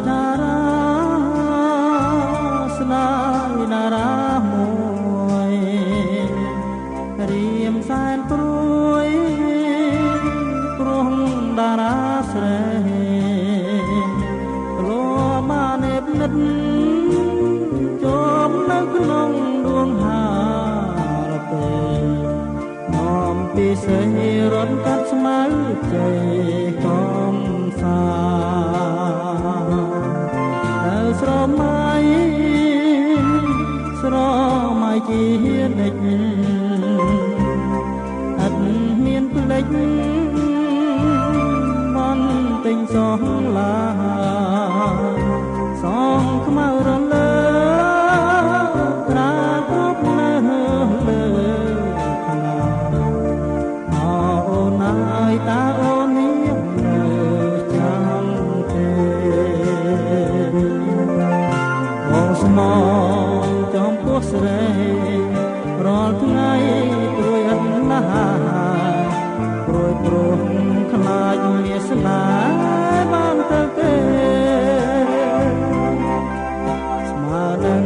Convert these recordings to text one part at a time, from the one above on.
តារាស្នាយតារាមួយរៀមសែនព្រួយព្រោះតារាស្រីក្លោបាននេបនិតជាប់នៅក្នុងដួងហារពេនាំពីសេរីរត់កាត់ស្មៅជ័យកំសានៅស្រមៃជានិច្ចអត់មានផ្លេចបានទិញសងឡាសងខ្មៅរលើត្រាគ្រប់នៅលើខ្នាអូនអើយតាអូននេះនៅចាំទេបងស្មោចំពោះស្រីរាល់ថ្ងៃព្រួយអត់ណាព្រួយព្រោះខ្លាចមានស្នេហ៍បានទៅគេស្មើនឹង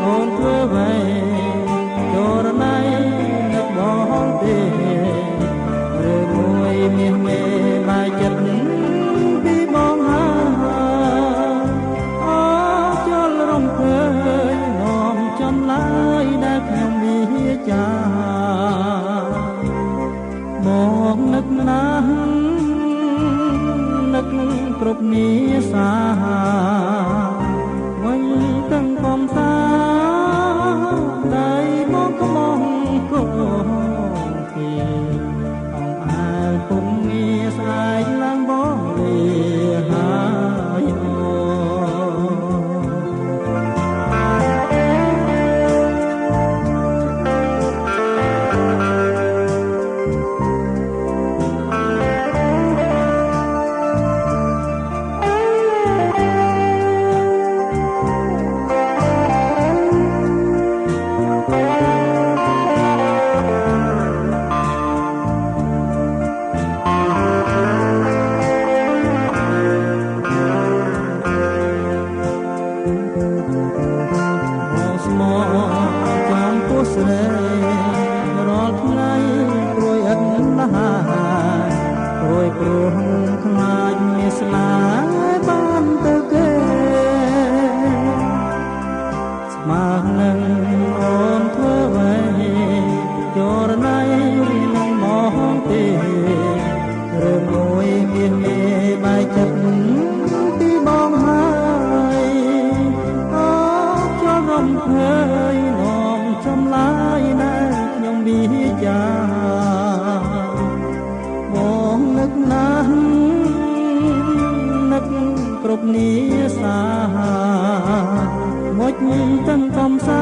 អូនធ្វើໄວចូលណៃនឹកបងទេឬមួយមាសមេបាយចិត្តពីបងហើយអូជលរំភើយនាំចំឡាយដែលខ្ញុំវាចាមកនឹកណាស់នឹកគ្រប់នីសាវិញទាំងកំសាដៃមកកំងគោពីអងអើពុំងារស្អែកឡើងបងលាហើយចំពោះស្រីរាល់ថ្ងៃព្រួយអត់ណាព្រួយព្រោះខ្លាចមានស្នេហ៍បានទៅគេស្មើនឹងអូនធ្វើໄວចូលណៃនឹងមកទេឬមួយមានមេបាយចិត្តពីបងហើយអូចូលរំភើយនាំចំឡាយដែលខ្ញុំវាចាបងនឹកណាស់នឹកគ្រប់នីសាមុជទាំងកំសា